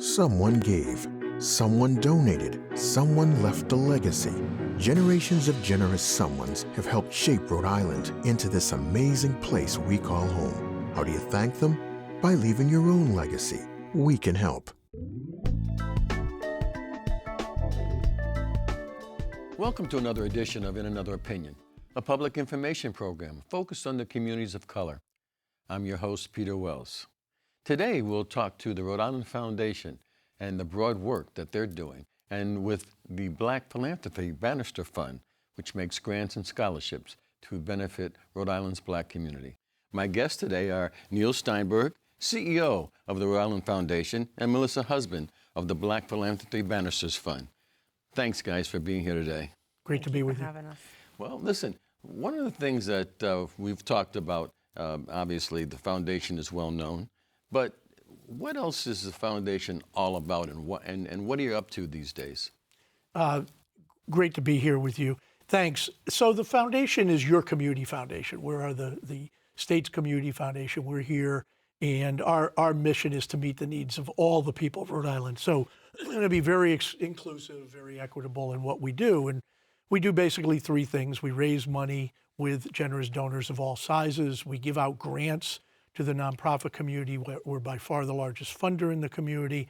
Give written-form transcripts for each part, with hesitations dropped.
Someone gave, someone donated, someone left a legacy. Generations of generous someones have helped shape Rhode Island into this amazing place we call home. How do you thank them? By leaving your own legacy. We can help. Welcome to another edition of In Another Opinion, a public information program focused on the communities of color. I'm your host, Peter Wells. Today, we'll talk to the Rhode Island Foundation and the broad work that they're doing, and with the Black Philanthropy Bannister Fund, which makes grants and scholarships to benefit Rhode Island's Black community. My guests today are Neil Steinberg, CEO of the Rhode Island Foundation, and Melissa Husband of the Black Philanthropy Bannisters Fund. Thanks, guys, for being here today. Great to be with you. Having us. Well, listen, one of the things that we've talked about, obviously the foundation is well known, but what else is the foundation all about, and what are you up to these days? Great to be here with you. Thanks. So the foundation is your community foundation. We are the state's community foundation. We're here, and our mission is to meet the needs of all the people of Rhode Island. So we're going to be very inclusive, very equitable in what we do. And we do basically three things. We raise money with generous donors of all sizes. We give out grants to the nonprofit community. We're by far the largest funder in the community.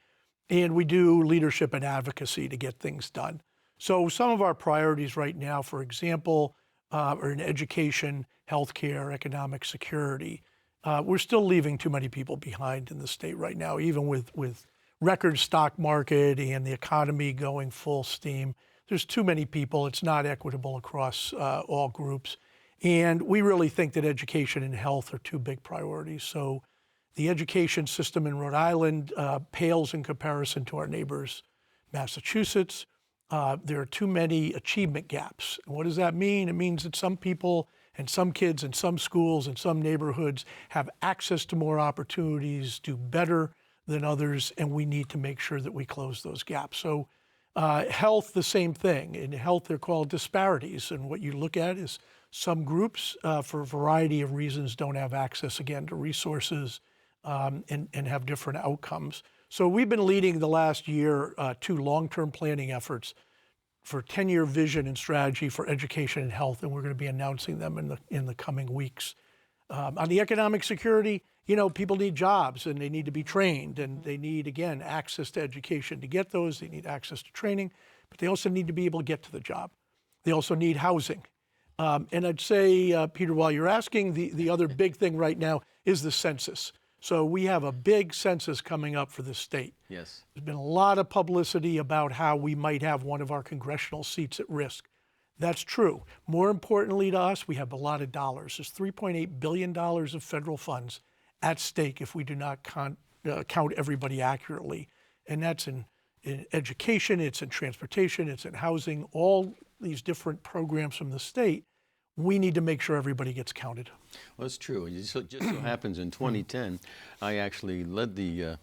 And we do leadership and advocacy to get things done. So some of our priorities right now, for example, are in education, healthcare, economic security. We're still leaving too many people behind in the state right now, even with record stock market and the economy going full steam. There's too many people. It's not equitable across all groups. And we really think that education and health are two big priorities. So the education system in Rhode Island pales in comparison to our neighbors, Massachusetts. There are too many achievement gaps. And what does that mean? It means that some people and some kids in some schools and some neighborhoods have access to more opportunities, do better than others, and we need to make sure that we close those gaps. So health, the same thing. In health, they're called disparities. And what you look at is some groups, for a variety of reasons, don't have access, again, to resources and have different outcomes. So we've been leading the last year two long-term planning efforts for 10-year vision and strategy for education and health, and we're going to be announcing them in the coming weeks. On the economic security, people need jobs and they need to be trained, and they need, again, access to education to get those. They need access to training, but they also need to be able to get to the job. They also need housing. And I'd say, Peter, while you're asking, the other big thing right now is the census. So we have a big census coming up for the state. Yes. There's been a lot of publicity about how we might have one of our congressional seats at risk. That's true. More importantly to us, we have a lot of dollars. There's $3.8 billion of federal funds at stake if we do not count everybody accurately. And that's in education, it's in transportation, it's in housing, all these different programs from the state. We need to make sure everybody gets counted. Well, it's true. It just so happens in 2010, I actually led the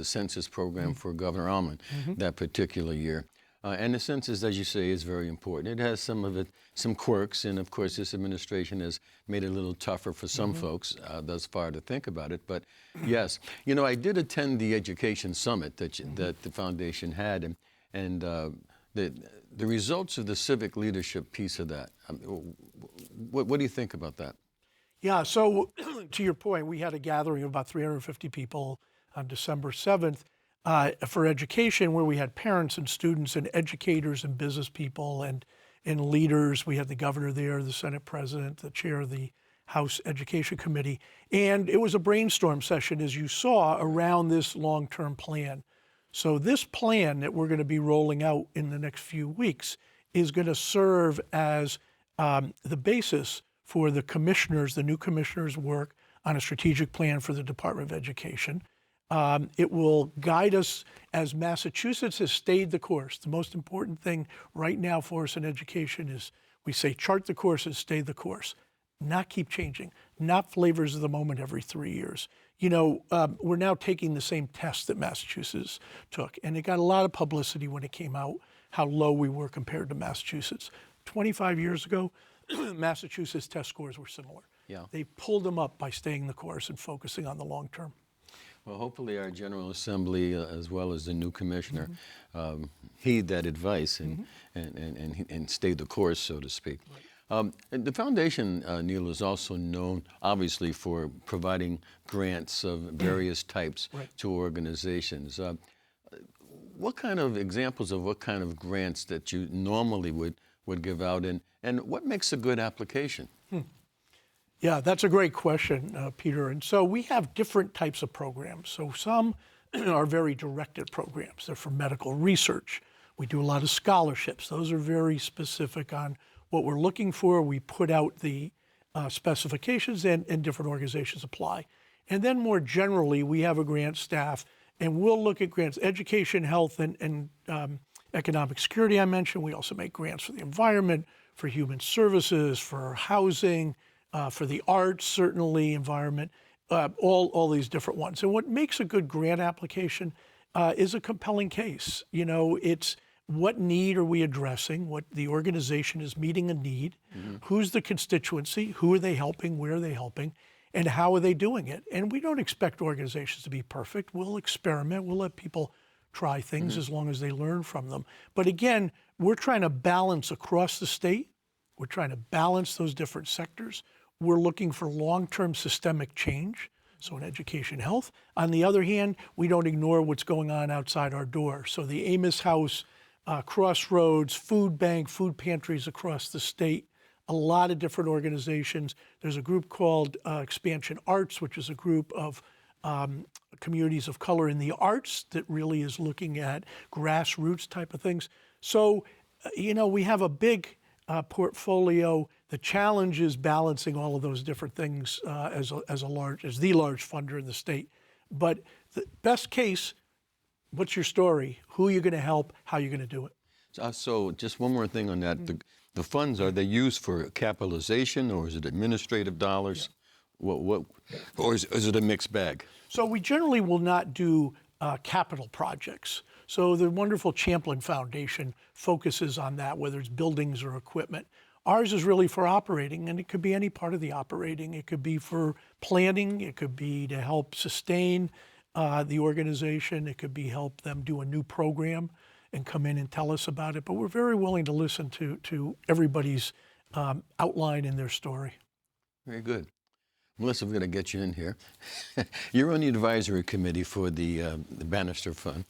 census program for Governor Almond that particular year. And the census, as you say, is very important. It has some quirks, and of course this administration has made it a little tougher for some folks thus far to think about it. But yes, I did attend the education summit that the foundation had, and the results of the civic leadership piece of that. What do you think about that? Yeah, so to your point, we had a gathering of about 350 people on December 7th for education, where we had parents and students and educators and business people and leaders. We had the governor there, the Senate president, the chair of the House Education Committee. And it was a brainstorm session, as you saw, around this long-term plan. So this plan that we're going to be rolling out in the next few weeks is going to serve as the basis for the new commissioners' work on a strategic plan for the Department of Education. It will guide us as Massachusetts has stayed the course. The most important thing right now for us in education is we say chart the course and stay the course, not keep changing, not flavors of the moment every 3 years. We're now taking the same test that Massachusetts took, and it got a lot of publicity when it came out how low we were compared to Massachusetts. 25 years ago, Massachusetts test scores were similar. Yeah. They pulled them up by staying the course and focusing on the long term. Well, hopefully our General Assembly, as well as the new commissioner, heed that advice and stay the course, so to speak. And the foundation, Neil, is also known, obviously, for providing grants of various types to organizations. What kind of examples of what kind of grants that you normally would give out, and what makes a good application? Yeah, that's a great question, Peter. And so we have different types of programs. So some are very directed programs. They're for medical research. We do a lot of scholarships. Those are very specific on what we're looking for. We put out the specifications and different organizations apply. And then more generally, we have a grant staff, and we'll look at grants, education, health, and economic security I mentioned. We also make grants for the environment, for human services, for housing, for the arts, certainly, environment, all these different ones. And what makes a good grant application is a compelling case. You know, it's what need are we addressing, what the organization is meeting a need, who's the constituency, who are they helping, where are they helping, and how are they doing it? And we don't expect organizations to be perfect. We'll experiment. We'll let people try things as long as they learn from them. But again, we're trying to balance across the state. We're trying to balance those different sectors. We're looking for long-term systemic change, so in education, health. On the other hand, we don't ignore what's going on outside our door. So the Amos House, Crossroads, Food Bank, food pantries across the state, a lot of different organizations. There's a group called Expansion Arts, which is a group of communities of color in the arts that really is looking at grassroots type of things. So, you know, we have a big portfolio. The challenge is balancing all of those different things as the large funder in the state. But the best case, what's your story? Who are you going to help? How are you going to do it? So just one more thing on that. The funds, are they used for capitalization, or is it administrative dollars? What, or is it a mixed bag? So we generally will not do capital projects. So the wonderful Champlin Foundation focuses on that, whether it's buildings or equipment. Ours is really for operating, and it could be any part of the operating. It could be for planning. It could be to help sustain the organization. It could be help them do a new program and come in and tell us about it. But we're very willing to listen to everybody's outline in their story. Very good. Melissa, we're going to get you in here. You're on the advisory committee for the Bannister Fund.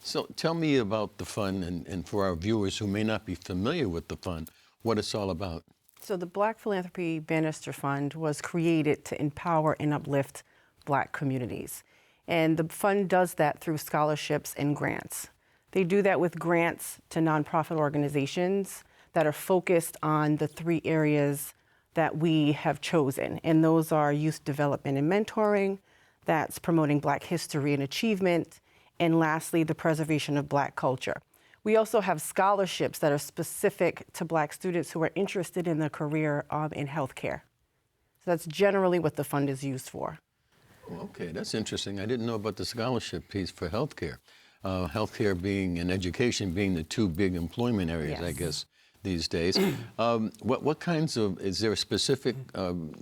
So tell me about the fund, and for our viewers who may not be familiar with the fund, what it's all about. So the Black Philanthropy Bannister Fund was created to empower and uplift Black communities. And the fund does that through scholarships and grants. They do that with grants to nonprofit organizations that are focused on the 3 areas that we have chosen. And those are youth development and mentoring, that's promoting Black history and achievement, and lastly, the preservation of Black culture. We also have scholarships that are specific to Black students who are interested in the career in healthcare. So that's generally what the fund is used for. Okay, that's interesting. I didn't know about the scholarship piece for healthcare. Healthcare being and education being the 2 big employment areas, I guess, these days. What kinds of, is there specific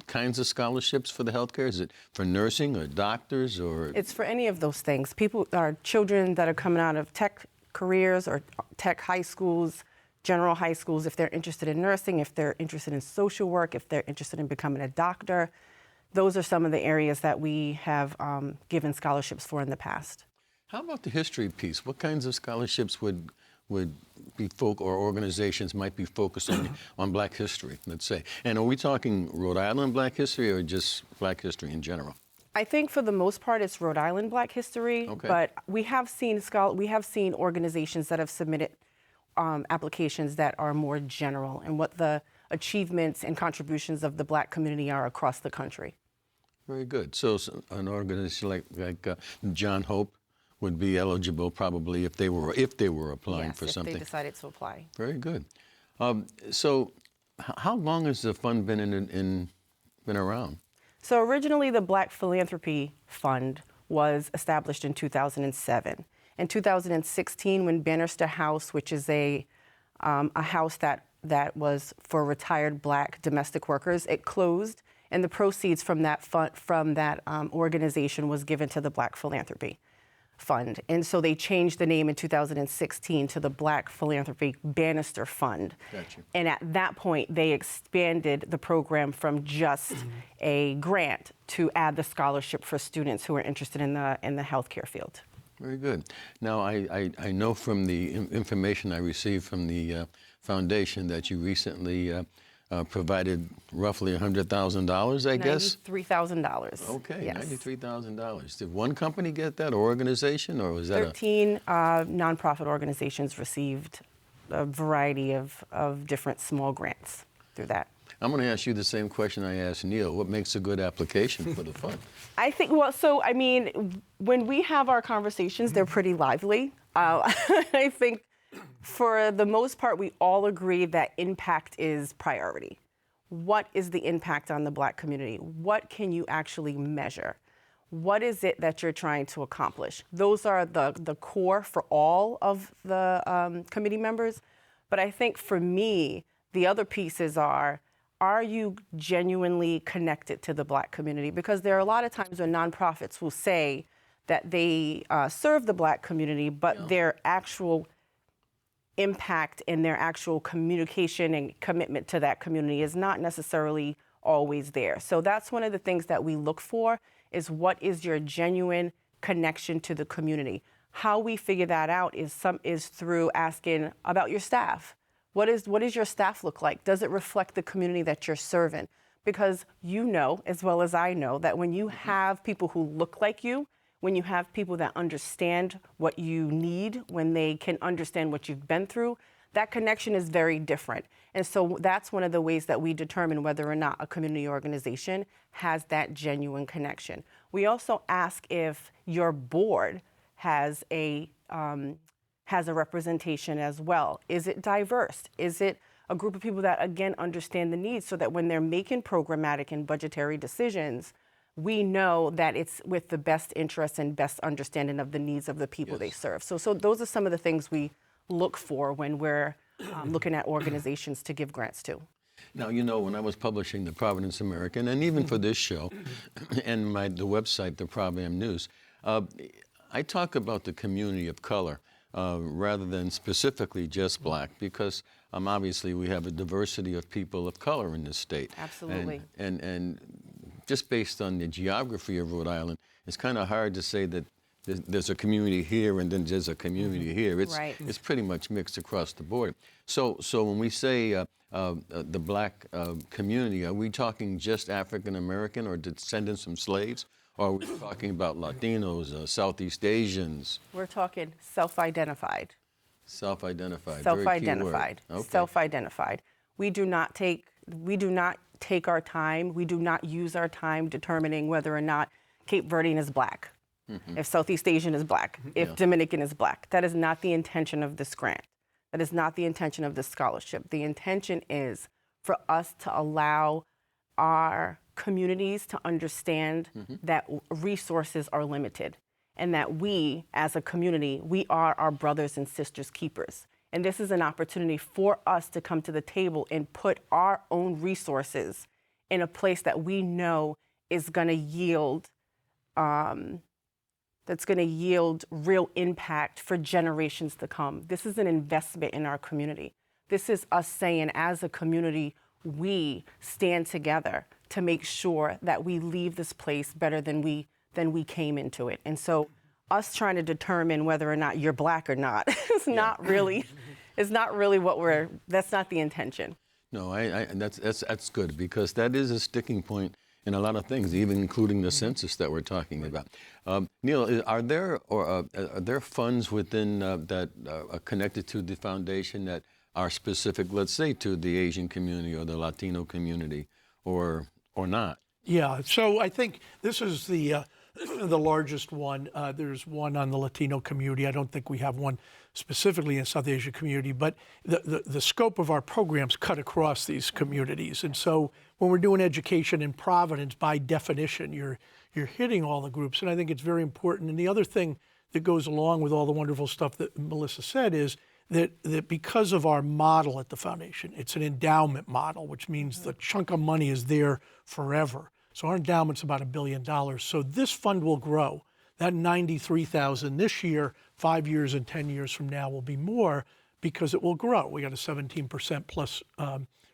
kinds of scholarships for the healthcare? Is it for nursing or doctors or? It's for any of those things. People are children that are coming out of tech careers or tech high schools, general high schools, if they're interested in nursing, if they're interested in social work, if they're interested in becoming a doctor. Those are some of the areas that we have given scholarships for in the past. How about the history piece? What kinds of scholarships would be or organizations might be focused on Black history, let's say? And are we talking Rhode Island Black history or just Black history in general? I think for the most part it's Rhode Island Black history, but we have seen organizations that have submitted applications that are more general and what the achievements and contributions of the Black community are across the country. Very good. So an organization like John Hope would be eligible probably if they were applying for something. Yes, if they decided to apply. Very good. So how long has the fund been around? So originally the Black Philanthropy Fund was established in 2007. In 2016, when Bannister House, which is a house that was for retired Black domestic workers, it closed, and the proceeds from that organization was given to the Black Philanthropy Fund. And so they changed the name in 2016 to the Black Philanthropy Bannister Fund. Gotcha. And at that point, they expanded the program from just a grant to add the scholarship for students who are interested in the healthcare field. Very good. Now, I know from the information I received from the foundation that you recently provided roughly $100,000, I guess? $93,000. Okay, yes. $93,000. Did one company get that, or organization, or was that 13 nonprofit organizations received a variety of different small grants through that. I'm going to ask you the same question I asked Neil. What makes a good application for the fund? I think, when we have our conversations, they're pretty lively. I think for the most part, we all agree that impact is priority. What is the impact on the Black community? What can you actually measure? What is it that you're trying to accomplish? Those are the core for all of the committee members. But I think for me, the other pieces are you genuinely connected to the Black community? Because there are a lot of times when nonprofits will say that they serve the Black community, but their actual impact and their actual communication and commitment to that community is not necessarily always there. So that's one of the things that we look for, is what is your genuine connection to the community? How we figure that out is through asking about your staff. What does your staff look like? Does it reflect the community that you're serving? Because you know, as well as I know, that when you have people who look like you, when you have people that understand what you need, when they can understand what you've been through, that connection is very different. And so that's one of the ways that we determine whether or not a community organization has that genuine connection. We also ask if your board has a representation as well. Is it diverse? Is it a group of people that, again, understand the needs, so that when they're making programmatic and budgetary decisions, we know that it's with the best interest and best understanding of the needs of the people they serve. So those are some of the things we look for when we're looking at organizations to give grants to. Now, when I was publishing the Providence American, and even for this show, and the website, the ProbAm News, I talk about the community of color rather than specifically just Black, because obviously we have a diversity of people of color in this state. Absolutely. And just based on the geography of Rhode Island, it's kind of hard to say that there's a community here and then there's a community here. It's pretty much mixed across the board. So when we say the Black community, are we talking just African American or descendants from slaves? Or are we talking about Latinos, Southeast Asians? We're talking self-identified. Self-identified. Self-identified. Okay. Self-identified. We do not take our time. We do not use our time determining whether or not Cape Verdean is Black, if Southeast Asian is Black, if Dominican is Black. That is not the intention of this grant. That is not the intention of this scholarship. The intention is for us to allow our communities to understand that resources are limited, and that we, as a community, we are our brothers and sisters keepers. And this is an opportunity for us to come to the table and put our own resources in a place that we know is going to yield, real impact for generations to come. This is an investment in our community. This is us saying, as a community, we stand together to make sure that we leave this place better than we came into it. And so us trying to determine whether or not you're Black or not is not really that's not the intention. No, that's good, because that is a sticking point in a lot of things, even including the census that we're talking about. Neil, are there funds within that are connected to the foundation that are specific, let's say, to the Asian community or the Latino community, or not? Yeah, so I think this is the largest one. There's one on the Latino community. I don't think we have one specifically in South Asia community, but the scope of our programs cut across these communities. And so when we're doing education in Providence, by definition, you're hitting all the groups. And I think it's very important. And the other thing that goes along with all the wonderful stuff that Melissa said is that because of our model at the foundation, it's an endowment model, which means the chunk of money is there forever. So our endowment's about $1 billion. So this fund will grow. That 93,000 this year, 5 years and 10 years from now will be more because it will grow. We got a 17% plus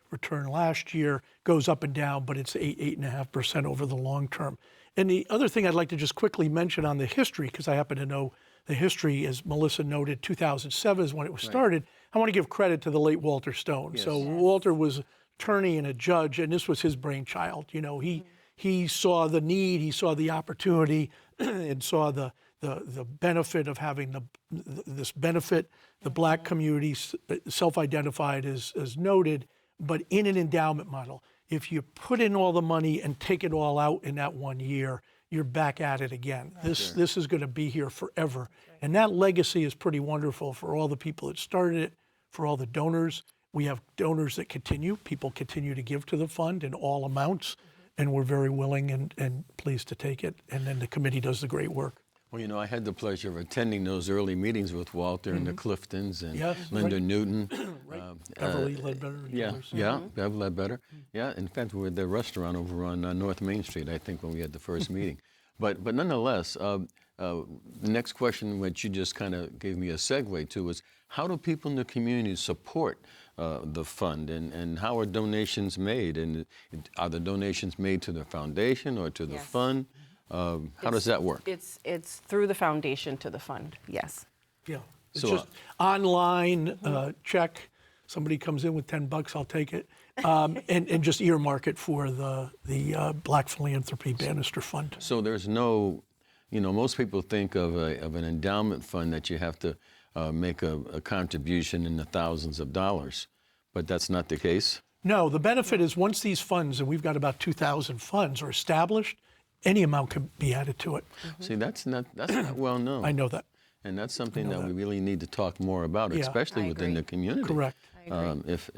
return last year, goes up and down, but it's 8.5% over the long term. And the other thing I'd like to just quickly mention on the history, because I happen to know the history, as Melissa noted, 2007 is when it was started. I want to give credit to the late Walter Stone. So Walter was attorney and a judge, and this was his brainchild. You know, he saw the need, he saw the opportunity, and saw the benefit of having this benefit. The Black community self-identified as noted, but in an endowment model. If you put in all the money and take it all out in that 1 year, you're back at it again. This is going to be here forever. And that legacy is pretty wonderful for all the people that started it, for all the donors. We have donors that continue. People continue to give to the fund in all amounts, and we're very willing and pleased to take it. And then the committee does the great work. Well, you know, I had the pleasure of attending those early meetings with Walter and the Cliftons and Linda Newton. Beverly Ledbetter. And Beverly Ledbetter. Yeah, in fact, we were at their restaurant over on North Main Street, I think, when we had the first meeting. But nonetheless, the next question, which you just kind of gave me a segue to, is how do people in the community support the fund, and how are donations made? And are the donations made to the foundation or to the fund? How does that work? It's through the foundation to the fund, yes. Yeah, it's So, just online check. Somebody comes in with $10, I'll take it, and just earmark it for the Black Philanthropy Bannister Fund. So there's no, you know, most people think of an endowment fund that you have to make a contribution in the thousands of dollars, but that's not the case. No, the benefit is once these funds, and we've got about 2,000 funds, are established, any amount can be added to it. See, that's not well known. I know that. And that's something that we really need to talk more about, especially within the community. Correct. If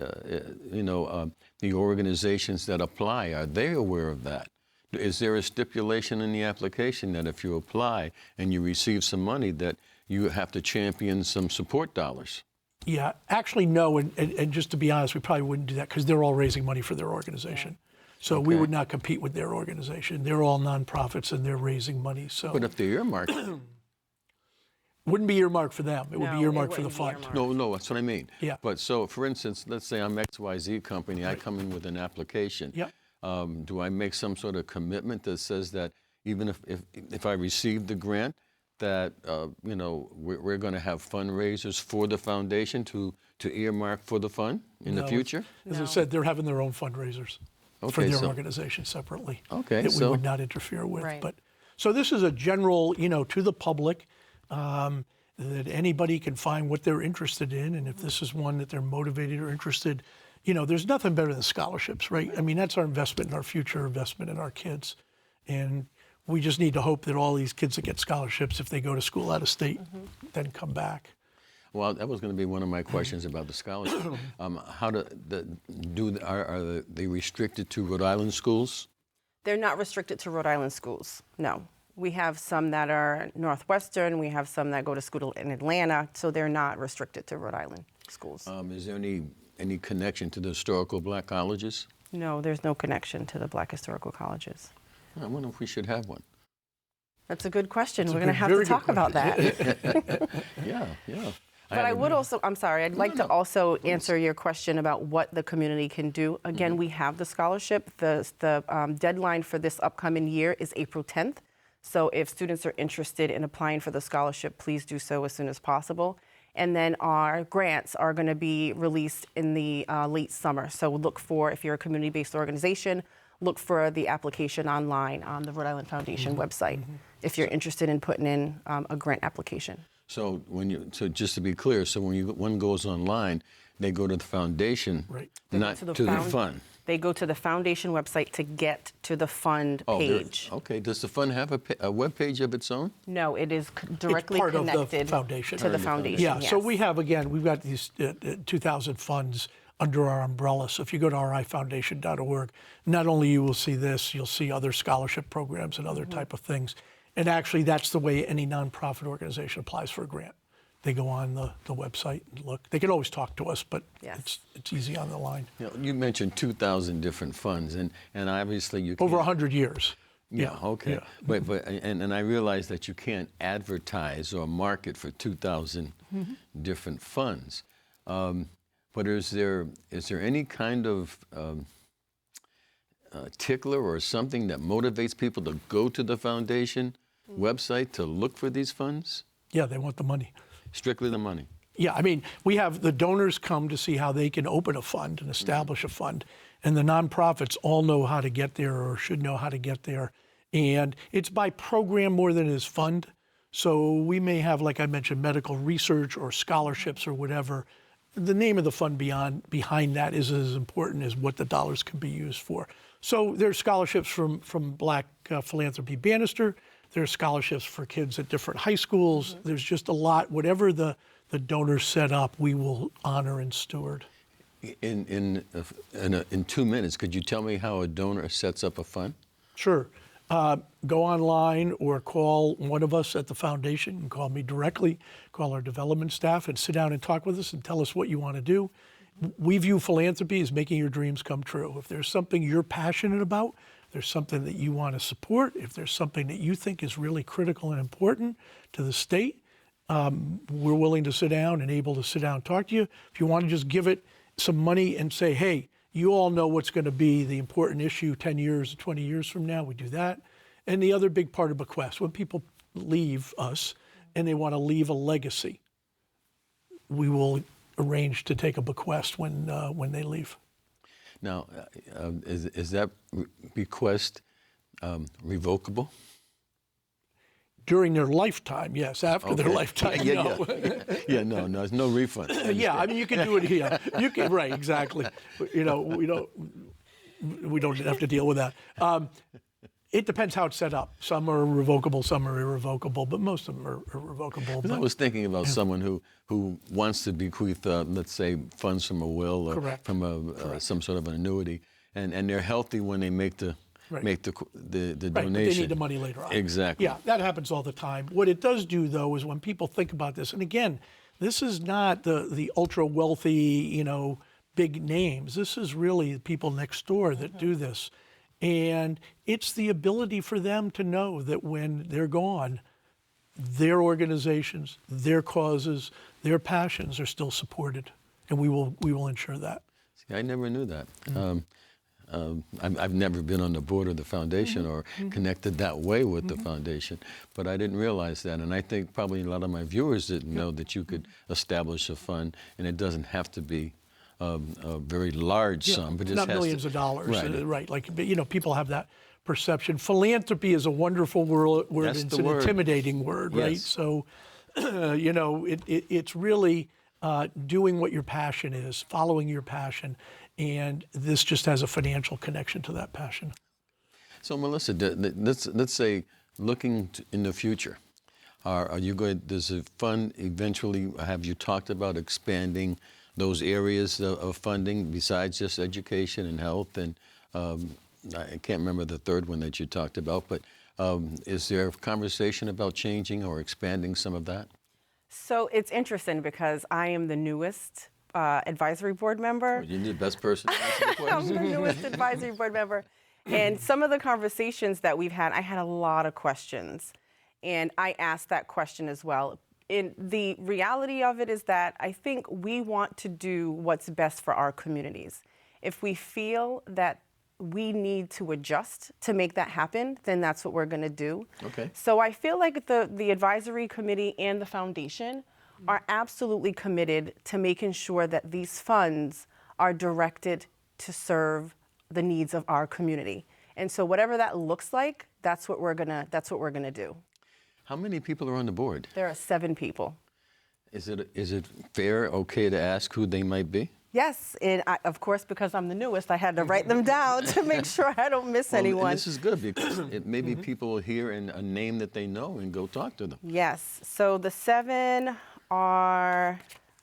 you know, the organizations that apply, are they aware of that? Is there a stipulation in the application that if you apply and you receive some money, that you have to champion some support dollars? Yeah, actually, no. And just to be honest, we probably wouldn't do that because they're all raising money for their organization. So we would not compete with their organization. They're all nonprofits and they're raising money. So But if they're earmarked, wouldn't be earmarked for them. It would be earmarked for the fund. no, that's what I mean. Yeah. But so, for instance, let's say I'm XYZ company. I come in with an application. Yep. Do I make some sort of commitment that says that even if I receive the grant, that you know, we're going to have fundraisers for the foundation to earmark for the fund in the future? As I said, they're having their own fundraisers for their organization separately. Okay, that we would not interfere with. Right. But so this is a general, you know, to the public, that anybody can find what they're interested in, and if this is one that they're motivated or interested, you know, there's nothing better than scholarships, right? I mean, that's our investment in our future, investment in our kids, and we just need to hope that all these kids that get scholarships, if they go to school out of state, then come back. Well, that was going to be one of my questions about the scholarship. How are they restricted to Rhode Island schools? They're not restricted to Rhode Island schools, no. We have some that are Northwestern, we have some that go to school in Atlanta, so they're not restricted to Rhode Island schools. Is there any connection to the historical Black colleges? No, there's no connection to the Black historical colleges. I wonder if we should have one. That's a good question. We're going to have to talk about that. Yeah. But I would also, I'm sorry, I'd like to also answer your question about what the community can do. Again, we have the scholarship. The deadline for this upcoming year is April 10th. So if students are interested in applying for the scholarship, please do so as soon as possible. And then our grants are going to be released in the late summer. So look for, if you're a community-based organization, look for the application online on the Rhode Island Foundation website if you're interested in putting in a grant application. So so just to be clear, so when one goes online, they go to the foundation, right, not to the fund. They go to the foundation website to get to the fund page. Okay. Does the fund have a web page of its own? No, it is directly part connected of the foundation. to the foundation. Yeah, yes. so we've got these 2,000 funds under our umbrella. So if you go to rifoundation.org, not only you will see this, you'll see other scholarship programs and other type of things. And actually, that's the way any nonprofit organization applies for a grant. they go on the website and look. They can always talk to us, but Yes. it's easy on the line. You know, you mentioned 2,000 different funds, and obviously you can't, Over 100 years. Yeah, okay. Yeah. But and I realize that you can't advertise or market for 2,000 different funds. But is there any kind of tickler or something that motivates people to go to the foundation website to look for these funds? Yeah, they want the money. Strictly the money. Yeah, I mean, we have the donors come to see how they can open a fund and establish a fund, and the nonprofits all know how to get there or should know how to get there. And it's by program more than it is fund. So we may have, like I mentioned, medical research or scholarships or whatever. The name of the fund behind that is as important as what the dollars can be used for. So there's scholarships from Black Philanthropy Bannister. There's scholarships for kids at different high schools. There's just a lot. Whatever the donors set up, we will honor and steward. In 2 minutes, could you tell me how a donor sets up a fund? Sure. Go online or call one of us at the foundation. You can call me directly, call our development staff, and sit down and talk with us and tell us what you want to do. We view philanthropy as making your dreams come true. If there's something you're passionate about, if there's something that you want to support, if there's something that you think is really critical and important to the state, we're willing to sit down and able to sit down and talk to you. If you want to just give it some money and say, hey, you all know what's going to be the important issue 10 years, 20 years from now, we do that. And the other big part of bequest, when people leave us and they want to leave a legacy, we will arrange to take a bequest when they leave. Now, is that bequest revocable? During their lifetime, yes. After their lifetime, no. Yeah, no, there's no refund. Yeah, I mean, you can do it here. You can, right, exactly. You know, we don't have to deal with that. It depends how it's set up. Some are revocable, some are irrevocable, but most of them are revocable. I was thinking about someone who wants to bequeath, let's say, funds from a will or Correct. from some sort of an annuity, and they're healthy when they make the Right. donation. Right, but they need the money later on. Exactly. Yeah, that happens all the time. What it does do, though, is when people think about this, and again, this is not the ultra wealthy, big names. This is really the people next door that do this. And it's the ability for them to know that when they're gone, their organizations, their causes, their passions are still supported. And we will ensure that. See, I never knew that. I've never been on the board of the foundation or connected that way with the foundation, but I didn't realize that. And I think probably a lot of my viewers didn't know that you could establish a fund, and it doesn't have to be a very large sum, but it not has millions to, of dollars, right? right? Like, people have that perception. Philanthropy is a wonderful word. That's It's the an word. intimidating word, right? Yes. So, it's really doing what your passion is, following your passion, and this just has a financial connection to that passion. So, Melissa, let's say, looking in the future, are you going? Does the fund eventually? Have you talked about expanding those areas of funding besides just education and health? And I can't remember the third one that you talked about, but is there a conversation about changing or expanding some of that? So it's interesting because I am the newest advisory board member. You're the best person to answer the I'm question. the newest advisory board member. And some of the conversations that we've had, I had a lot of questions. And I asked that question as well. The reality of it is that I think we want to do what's best for our communities. If we feel that we need to adjust to make that happen, then that's what we're going to do. Okay. So I feel like the advisory committee and the foundation are absolutely committed to making sure that these funds are directed to serve the needs of our community. And so whatever that looks like, that's what we're gonna do. How many people are on the board? There are 7 people. Is it fair, okay to ask who they might be? Yes, and of course, because I'm the newest, I had to write them down to make sure I don't miss Well, anyone. and this is good because maybe people will hear a name that they know and go talk to them. Yes, so the 7 are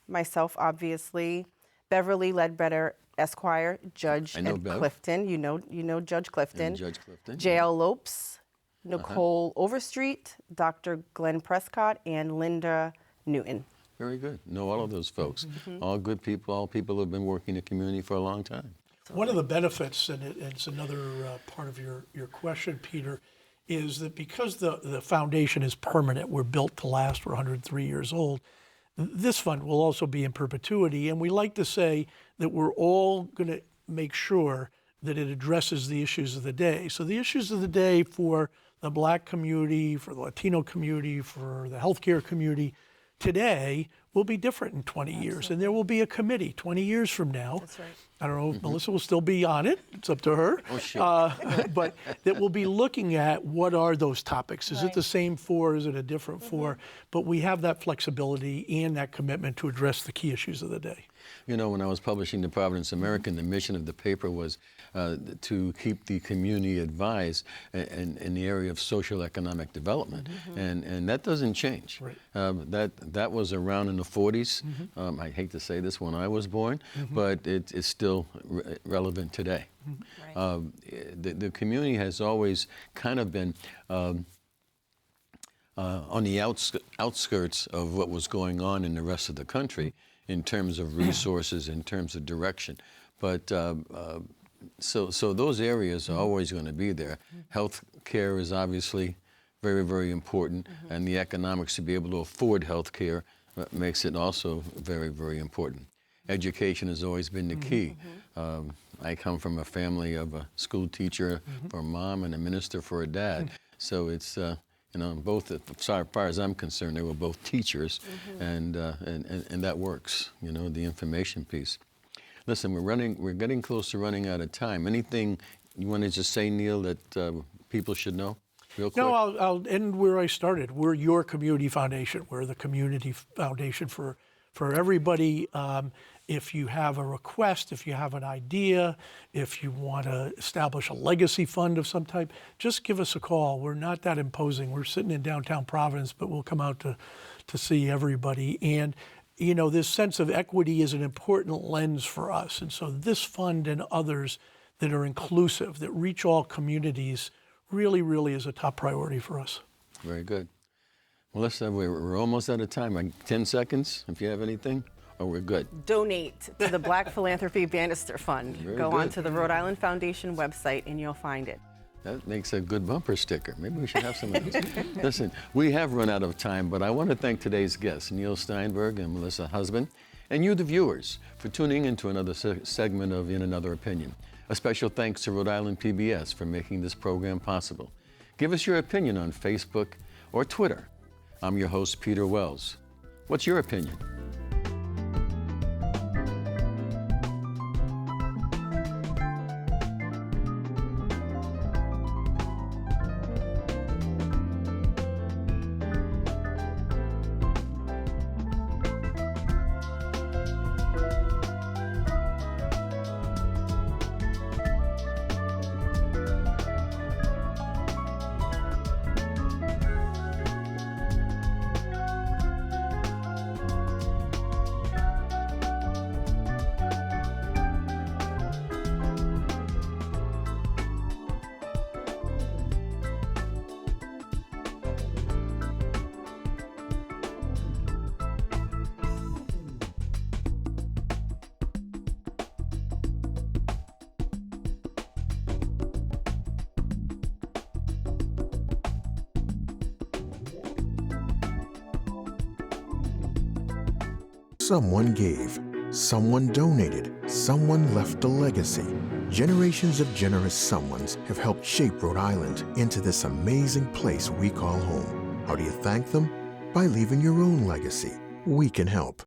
myself, obviously, Beverly Ledbetter, Esquire, Judge I know Ed Bev. Clifton. You know Judge Clifton. And Judge Clifton. J.L. Lopes, Nicole Overstreet, Dr. Glenn Prescott, and Linda Newton. Very good. Know all of those folks. All good people, all people who have been working in the community for a long time. One of the benefits, and it's another part of your question, Peter, is that because the foundation is permanent, we're built to last, we're 103 years old, this fund will also be in perpetuity. And we like to say that we're all going to make sure that it addresses the issues of the day. So the issues of the day for the Black community, for the Latino community, for the healthcare community today will be different in 20 years. And there will be a committee 20 years from now. That's right. I don't know if Melissa will still be on it. It's up to her. Oh, sure. But that we'll be looking at what are those topics. Is it Right. the same four? Is it a different four? But we have that flexibility and that commitment to address the key issues of the day. You know, when I was publishing the Providence American, the mission of the paper was to keep the community advised in the area of social economic development, and that doesn't change. Right. That was around in the 40s. I hate to say this, when I was born, but it's still relevant today. Right. The community has always kind of been on the outskirts of what was going on in the rest of the country in terms of resources, in terms of direction. But so those areas are always going to be there. Health care is obviously very, very important, and the economics to be able to afford health care makes it also very, very important. Education has always been the key. I come from a family of a school teacher for a mom and a minister for a dad. So it's, you know, both, as far as I'm concerned, they were both teachers, and that works, you know, the information piece. Listen, we're getting close to running out of time. Anything you want to just say, Neil, that people should know real quick? No, I'll end where I started. We're your community foundation. We're the community foundation for everybody. If you have a request, if you have an idea, if you want to establish a legacy fund of some type, just give us a call. We're not that imposing. We're sitting in downtown Providence, but we'll come out to see everybody. And, you know, this sense of equity is an important lens for us. And so this fund and others that are inclusive, that reach all communities, really, really is a top priority for us. Very good. Melissa, we're almost out of time. Like 10 seconds, if you have anything, or we're good. Donate to the Black Philanthropy Bannister Fund. Very Go good. on to the Rhode Island Foundation website and you'll find it. That makes a good bumper sticker. Maybe we should have some of those. Listen, we have run out of time, but I want to thank today's guests, Neil Steinberg and Melissa Husband, and you, the viewers, for tuning into another segment of In Another Opinion. A special thanks to Rhode Island PBS for making this program possible. Give us your opinion on Facebook or Twitter. I'm your host, Peter Wells. What's your opinion? Someone gave, someone donated, someone left a legacy. Generations of generous someones have helped shape Rhode Island into this amazing place we call home. How do you thank them? By leaving your own legacy. We can help.